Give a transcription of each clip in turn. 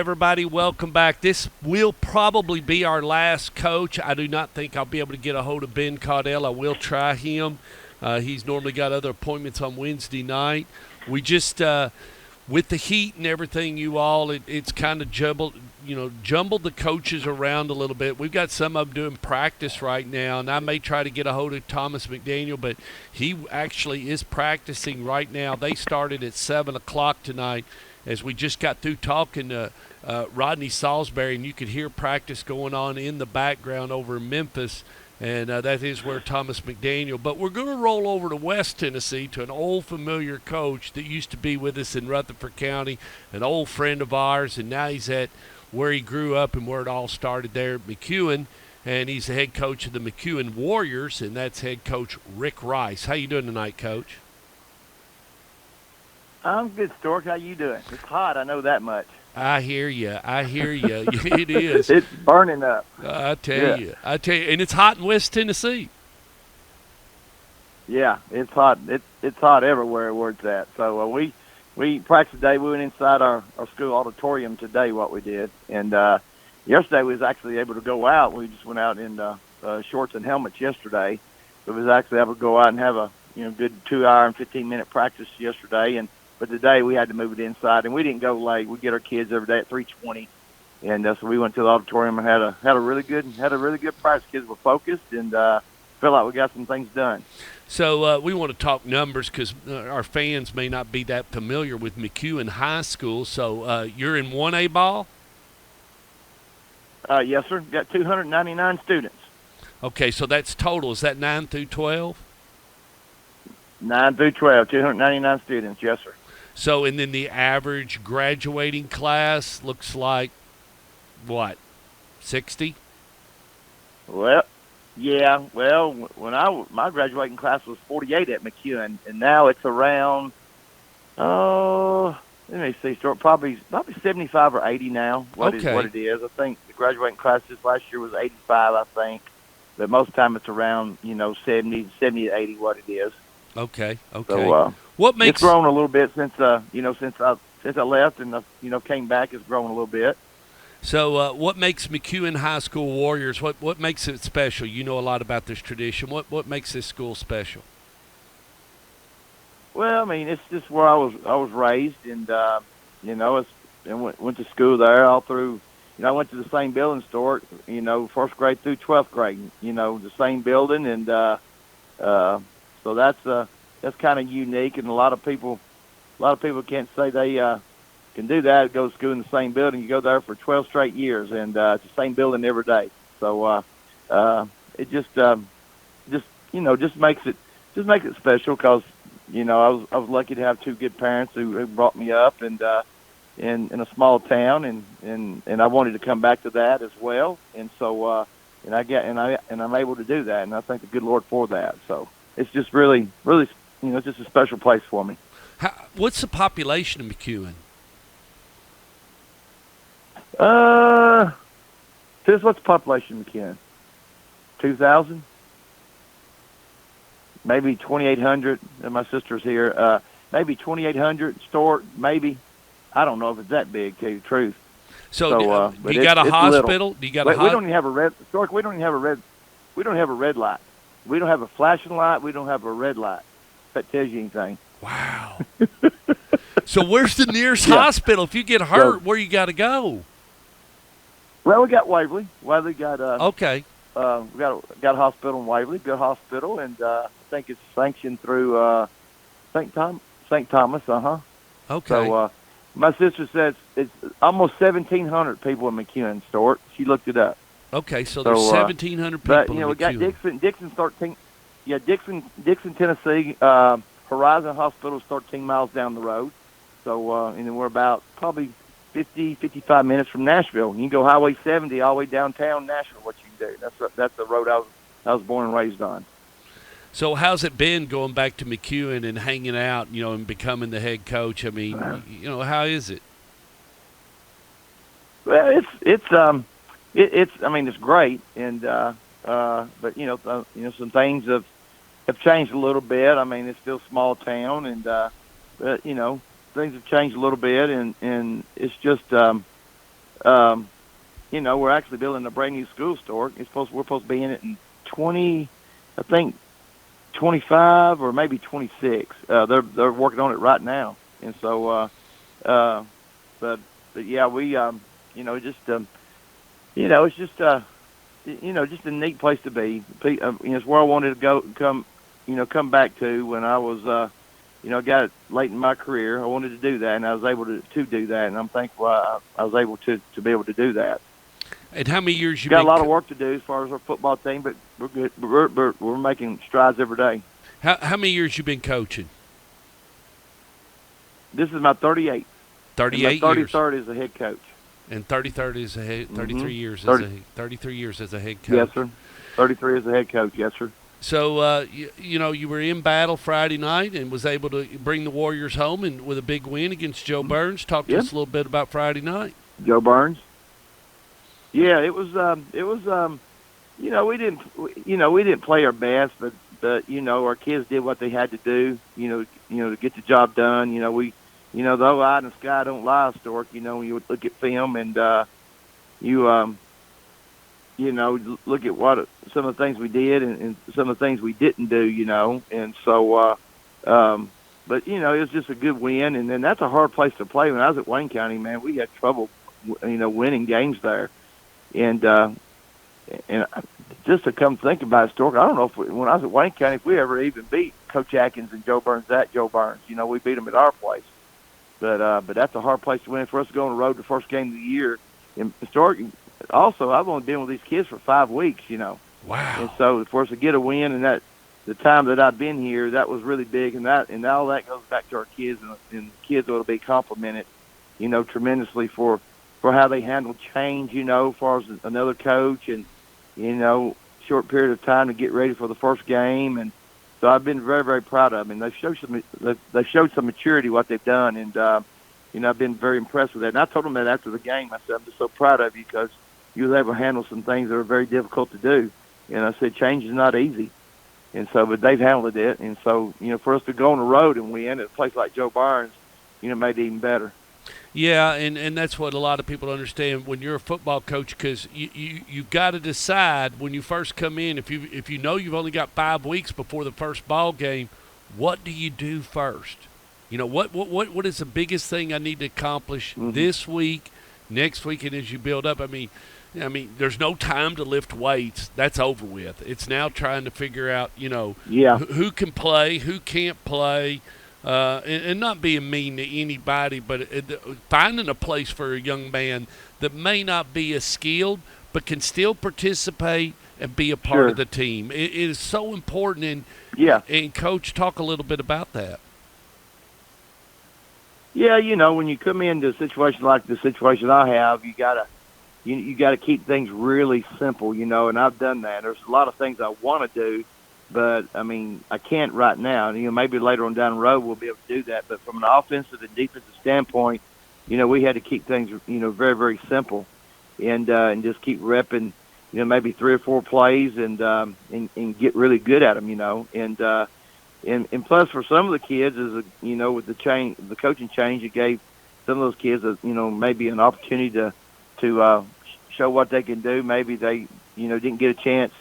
everybody. Welcome back. This will probably be our last coach. I do not think I'll be able to get a hold of Ben Caudell. I will try him. He's normally got other appointments on Wednesday night. We just, with the heat and everything, it's kind of jumbled the coaches around a little bit. We've got some of them doing practice right now, and I may try to get a hold of Thomas McDaniel, but he actually is practicing right now. They started at 7 o'clock tonight. As we just got through talking to Rodney Salisbury, and you could hear practice going on in the background over in Memphis, and that is where Thomas McDaniel. But we're going to roll over to West Tennessee to an old familiar coach that used to be with us in Rutherford County, an old friend of ours, and now he's at where he grew up and where it all started there at McEwen, and he's the head coach of the McEwen Warriors, and that's head coach Rick Rice. How you doing tonight, Coach? I'm good, Stork. How you doing? It's hot. I know that much. I hear you. It is. It's burning up. I tell you. And it's hot in West Tennessee. Yeah, it's hot. It's hot everywhere where it's at. So we practiced today. We went inside our school auditorium today, what we did. And yesterday we was actually able to go out. We just went out in shorts and helmets yesterday. So we was actually able to go out and have a good 2-hour and 15-minute practice yesterday. But today we had to move it inside, and we didn't go late. We get our kids every day at 3:20, and so we went to the auditorium and had a really good practice. Kids were focused and felt like we got some things done. So we want to talk numbers because our fans may not be that familiar with McEwen High School. So you're in 1A ball? Yes, sir. Got 299 students. Okay, so that's total. Is that 9 through 12? 9 through 12, 299 students. Yes, sir. So, and then the average graduating class looks like, what, 60? Well, yeah. Well, when my graduating class was 48 at McEwen, and now it's around, let me see, probably 75 or 80 now. What it is. I think the graduating class this last year was 85, I think. But most of the time it's around, 70 to 80 what it is. Okay. So, what makes it's grown a little bit since I left and came back. It's grown a little bit. So, what makes McEwen High School Warriors? What makes it special? You know a lot about this tradition. What makes this school special? Well, I mean, it's just where I was raised, and went to school there all through. I went to the same building, Stork. First grade through 12th grade. The same building, and so that's kind of unique, and a lot of people can't say they can do that. Go to school in the same building. You go there for 12 straight years, and it's the same building every day. So it just makes it special because I was lucky to have two good parents who brought me up, and in a small town, and I wanted to come back to that as well, and so and I'm able to do that, and I thank the good Lord for that. So. It's just really, it's just a special place for me. What's the population of McEwen? What's the population of McEwen? 2,000? Maybe 2,800. My sister's here. Maybe 2,800 store. Maybe. I don't know if it's that big, to tell you the truth. So do you got a hospital? Do you got we don't even have a red. Stork, we don't even have a red. We don't have a red light. We don't have a flashing light. We don't have a red light. If that tells you anything. Wow. So where's the nearest hospital? If you get hurt, where you got to go? Well, we got Waverly. Waverly got okay. We got a hospital in Waverly. Good hospital, and I think it's sanctioned through St. Thomas. Okay. So my sister says it's almost 1,700 people in McEwen, Stork. She looked it up. Okay, so there's 1,700 people. But we got Dixon 13. Yeah, Dixon, Tennessee. Horizon Hospital is 13 miles down the road. So and then we're about probably 55 minutes from Nashville. You can go Highway 70 all the way downtown Nashville. What you can do. That's the road I was born and raised on. So how's it been going back to McEwen and hanging out, and becoming the head coach? I mean, how is it? Well, it's great, and but some things have changed a little bit. I mean, it's still a small town, and but things have changed a little bit, and it's just we're actually building a brand new school store. We're supposed to be in it in 20, I think 25 or maybe 26. They're working on it right now, and so uh, but yeah, we just it's just just a neat place to be. It's where I wanted to come back to when I was got it late in my career. I wanted to do that, and I was able to do that, and I'm thankful I was able to be able to do that. And how many years you got been? a lot of work to do as far as our football team, but we're good. We're making strides every day. How many years you been coaching? This is my 38th. 38 my years. 33rd as a head coach. And 33 is a head, 33 years 30. as a 33 years as a head coach. Yes, sir. 33 as a head coach. Yes, sir. So you were in battle Friday night and was able to bring the Warriors home and with a big win against Joe Burns. Talk to us a little bit about Friday night. Joe Burns. Yeah, it was. We didn't play our best, but our kids did what they had to do. To get the job done. The eye in the sky don't lie, Stork. When you look at film and look at what some of the things we did and some of the things we didn't do. And so, but it was just a good win. And then that's a hard place to play. When I was at Wayne County, man, we had trouble, winning games there. And just to come think about it, Stork, I don't know if when I was at Wayne County, if we ever even beat Coach Atkins and Joe Burns at Joe Burns. We beat them at our place. But that's a hard place to win for us to go on the road the first game of the year. And Stork, also, I've only been with these kids for 5 weeks, Wow. And so for us to get a win and that the time that I've been here, that was really big. And all that goes back to our kids, and the kids will be complimented, tremendously for how they handle change, as far as another coach and, short period of time to get ready for the first game. And so I've been very, very proud of them. And they've showed some maturity what they've done. And, I've been very impressed with that. And I told them that after the game. I said, I'm just so proud of you because you was able to handle some things that are very difficult to do. And I said, change is not easy. And so, but they've handled it. And so, for us to go on the road and win at a place like Joe Burns, made it even better. Yeah, and that's what a lot of people understand when you're a football coach, because you've got to decide when you first come in, if you know you've only got 5 weeks before the first ball game, what do you do first? What is the biggest thing I need to accomplish this week, next week, and as you build up? I mean, there's no time to lift weights. That's over with. It's now trying to figure out, who can play, who can't play. And not being mean to anybody, but finding a place for a young man that may not be as skilled but can still participate and be a part of the team. It is so important. And Coach, talk a little bit about that. Yeah, when you come into a situation like the situation I have, you gotta keep things really simple, and I've done that. There's a lot of things I want to do, but I can't right now. Maybe later on down the road we'll be able to do that. But from an offensive and defensive standpoint, we had to keep things, very, very simple, and just keep repping, maybe 3 or 4 plays and get really good at them, and plus for some of the kids, with the coaching change, it gave some of those kids, maybe an opportunity to show what they can do. Maybe they, didn't get a chance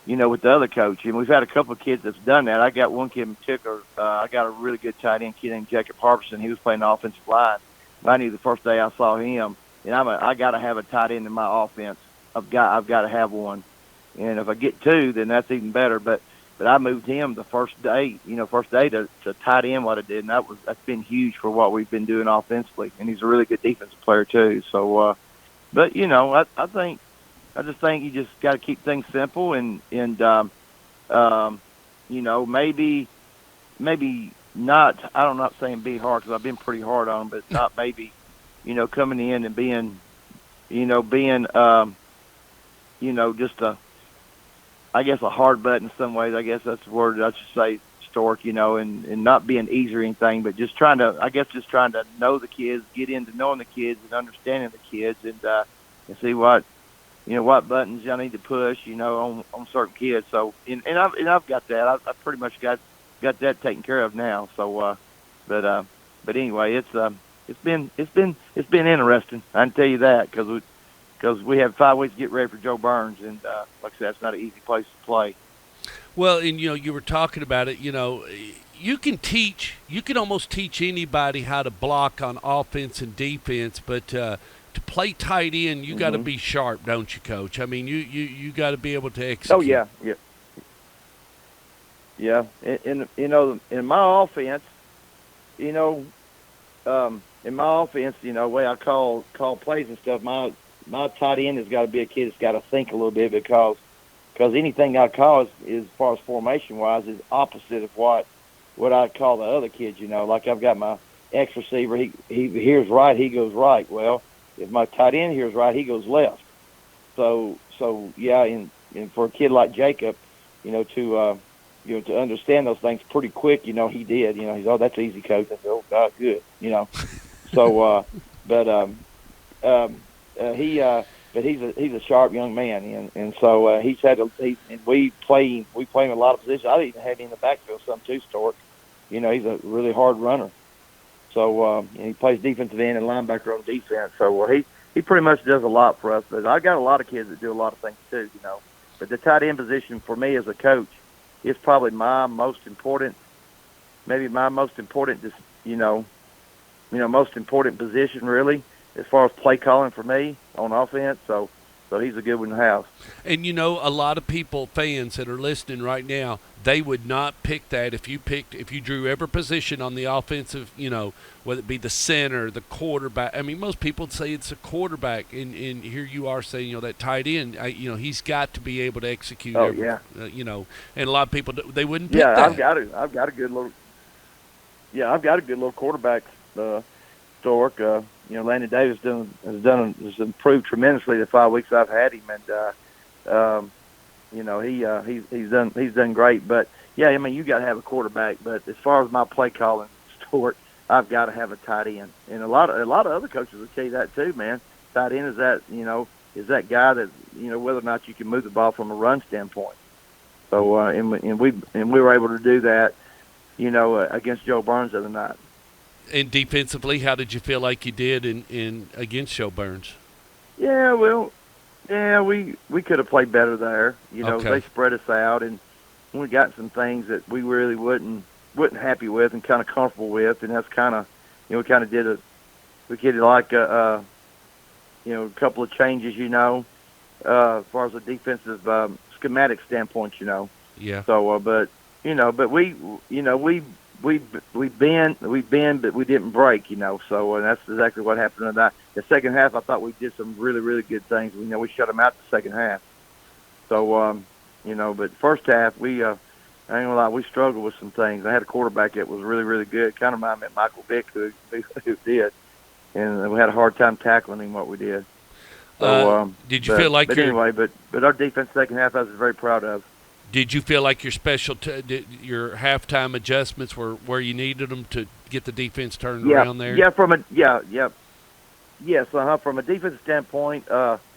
with the other coach. And we've had a couple of kids that's done that. I got one kid in particular. I got a really good tight end kid named Jacob Harbison. He was playing the offensive line. I knew the first day I saw him, and I got to have a tight end in my offense. I've got to have one. And if I get 2, then that's even better. But I moved him the first day to tight end what I did, and that's been huge for what we've been doing offensively. And he's a really good defensive player too. So, but I just think you just got to keep things simple and maybe not. I'm not saying be hard because I've been pretty hard on them, but not maybe, coming in and being just a hard butt in some ways. I guess that's the word I should say, Stork. And not being easy or anything, but just trying to know the kids, get into knowing the kids and understanding the kids, and see what buttons I need to push, on certain kids. So, and I've got that. I've pretty much got that taken care of now. So, but anyway, it's it's been interesting. I can tell you that because we have 5 weeks to get ready for Joe Burns, and like I said, that's not an easy place to play. Well, and you were talking about it. You can almost teach anybody how to block on offense and defense, but to play tight end, you got to be sharp, don't you, Coach? I mean, you got to be able to execute. Oh yeah. In in my offense, you know, in my offense, way I call plays and stuff, my tight end has got to be a kid that's got to think a little bit because anything I call is as far as formation wise is opposite of what I call the other kids. Like I've got my X receiver, he hears right, he goes right. Well, if my tight end hears right, he goes left. So yeah, and for a kid like Jacob, to understand those things pretty quick, he did. He's, oh, that's easy, coach. I said, oh God, good. So but he's a sharp young man, and so he's had we play him a lot of positions. I even had him in the backfield some too, Stork. He's a really hard runner. So he plays defensive end and linebacker on defense. So he pretty much does a lot for us. But I got a lot of kids that do a lot of things too, But the tight end position for me as a coach is probably my most important, most important position really, as far as play calling for me on offense. So he's a good one to have. And a lot of fans that are listening right now, they would not pick that if you drew every position on the offensive, whether it be the center, the quarterback. I mean, most people would say it's a quarterback, and here you are saying, that tight end, he's got to be able to execute. Oh, yeah. And a lot of people, they wouldn't pick that. I've got a good little quarterback, Stork. Landon Davis has improved tremendously the 5 weeks I've had him, and he's done great. But yeah, I mean, you got to have a quarterback. But as far as my play calling, Stork, I've got to have a tight end, and a lot of other coaches will tell you that too, man. Tight end is that guy that whether or not you can move the ball from a run standpoint. So and we were able to do that, against Joe Burns the other night. And defensively, how did you feel like you did in against Joe Burns? Yeah, we could have played better there. Okay. They spread us out, and we got some things that we really wasn't happy with and kind of comfortable with, and that's kind of, we kind of did like a couple of changes, as far as the defensive schematic standpoint, Yeah. So, but we bend, but we didn't break, So, and that's exactly what happened tonight. The second half, I thought we did some really, really good things. We shut them out the second half. So, but first half, I ain't gonna lie, we struggled with some things. I had a quarterback that was really, really good. Kind of reminded me of Michael Vick, who did, and we had a hard time tackling him. What we did. So, did you feel like? But anyway, but our defense second half, I was very proud of. Did you feel like your your halftime adjustments were where you needed them to get the defense turned around there? Yeah, yes, from a defensive standpoint, from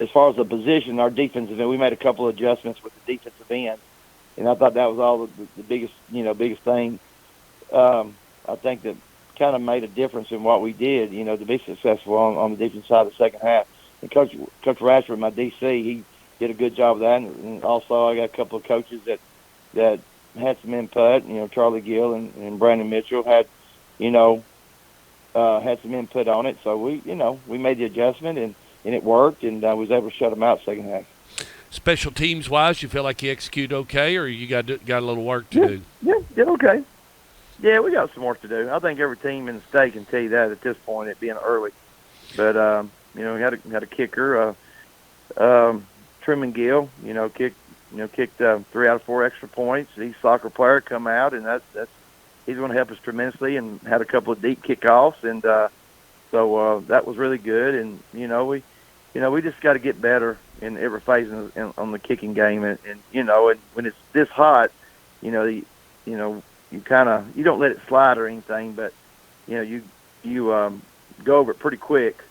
as far as the position, our defensive end, we made a couple of adjustments with the defensive end, and I thought that was all the biggest thing. I think that kind of made a difference in what we did, to be successful on the defense side of the second half. And Coach Rashford, my DC, he did a good job of that. And also I got a couple of coaches that had some input. Charlie Gill and Brandon Mitchell had some input on it. So we made the adjustment and it worked, and I was able to shut them out second half. Special teams wise, you feel like you execute okay, or you got a little work to do? Yeah, did okay. Yeah, we got some work to do. I think every team in the state can tell you that at this point, it being early. But we had a kicker, Truman Gill. Kicked 3 out of 4 extra points. He's a soccer player, come out, and he's going to help us tremendously. And had a couple of deep kickoffs, and so that was really good. And we just got to get better in every phase on the kicking game. And when it's this hot, you don't let it slide or anything, but you go over it pretty quick.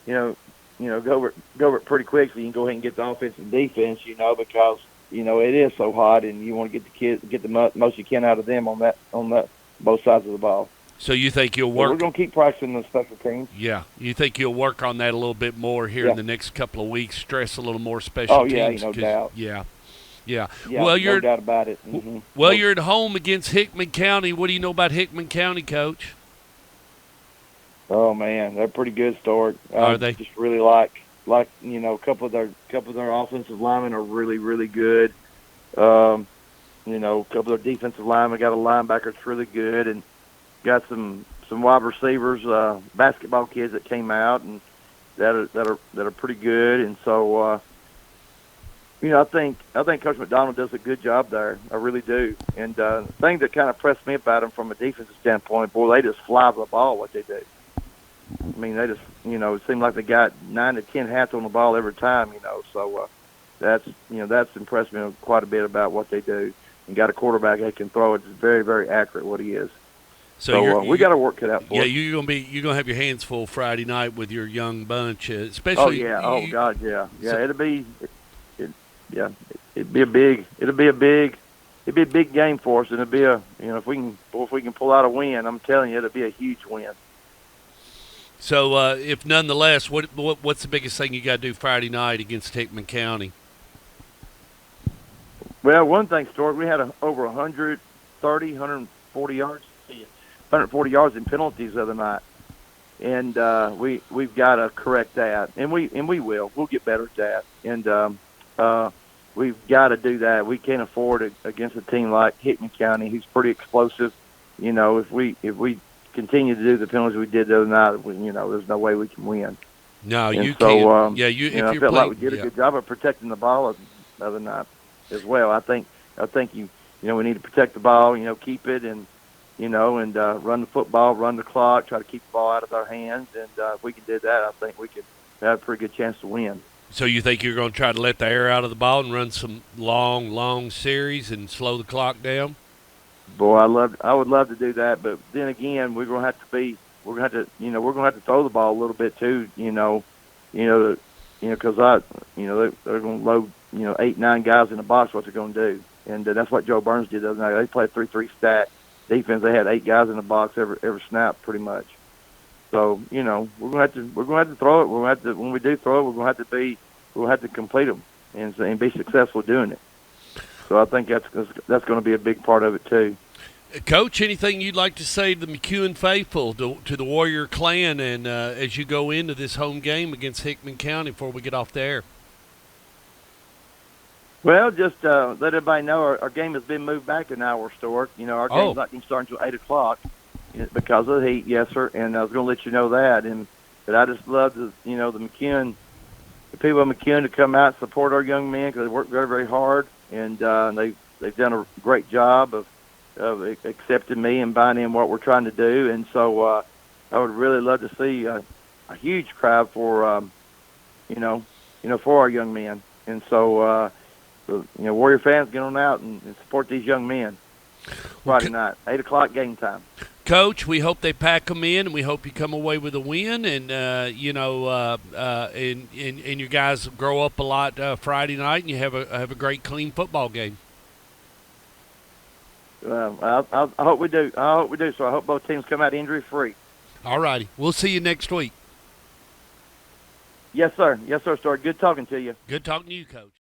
Go over it pretty quick so you can go ahead and get the offense and defense. Because it is so hot, and you want to get the most you can out of them on that both sides of the ball. So you think you'll So we're work? going to keep practicing the special teams. Yeah, you think you'll work on that a little bit more here Yeah. in the next couple of weeks? Stress a little more special Oh yeah, teams. no 'Cause- doubt. Yeah, yeah. Yeah, Well, no doubt about it. Well, you're at home against Hickman County. What do you know about Hickman County, Coach? Oh man, they're pretty good, Stuart. Are they? Just really like a couple of their offensive linemen are really really good. A couple of their defensive linemen got a linebacker that's really good, and got some wide receivers, basketball kids that came out and that are pretty good. And so I think Coach McDonald does a good job there. I really do. And the thing that kind of pressed me about them from a defensive standpoint, boy, they just fly the ball. What they do. I mean, they just, it seemed like they got 9 to 10 hats on the ball every time, So that's impressed me quite a bit about what they do. And got a quarterback that can throw it. It's very, very accurate what he is. So we got to work it out for. Yeah, it. you're gonna have your hands full Friday night with your young bunch, Oh especially. yeah. Oh God, yeah. Yeah. So- it'd be a big game for us, and it'd be if we can pull out a win, I'm telling you, it'll be a huge win. So, if nonetheless, what's the biggest thing you got to do Friday night against Hickman County? Well, one thing, Stuart, we had over 130, 140 yards, 140 yards in penalties the other night, and we've got to correct that, and we will. We'll get better at that, and we've got to do that. We can't afford it against a team like Hickman County, who's pretty explosive. If we continue to do the penalties we did the other night, there's no way we can win. No, And you so, can't. Yeah, you. If I you're felt playing, like we did yeah. a good job of protecting the ball the other night as well. I think we need to protect the ball, keep it and run the football, run the clock, try to keep the ball out of our hands, and if we can do that, I think we could have a pretty good chance to win. So you think you're going to try to let the air out of the ball and run some long series and slow the clock down? Boy, I would love to do that, but then again, we're going to have to throw the ball a little bit too, because they're going to load 8-9 guys in the box. What they're going to do, and that's what Joe Burns did the other night. They played 3-3 stack defense. They had 8 guys in the box every snap, pretty much. So we're going to have to throw it. When we do throw it, we're going to have to complete them and be successful doing it. So I think that's going to be a big part of it too. Coach, anything you'd like to say to the McEwen faithful, to the Warrior Clan, and as you go into this home game against Hickman County before we get off the air? Well, just let everybody know our game has been moved back an hour, Stuart. Our game's not going to start until 8 o'clock because of the heat, yes, sir. And I was going to let you know that. But I just love the McEwen, the people of McEwen to come out and support our young men because they work very, very hard, and they've done a great job of accepting me and buying in what we're trying to do. And so I would really love to see a huge crowd for for our young men. And so Warrior fans, get on out and support these young men Friday night, 8 o'clock game time. Coach, we hope they pack them in, and we hope you come away with a win, and and you guys grow up a lot Friday night, and you have a great, clean football game. I hope we do. So I hope both teams come out injury free. All righty, we'll see you next week. Yes, sir. Yes, sir, Stuart. Good talking to you. Good talking to you, Coach.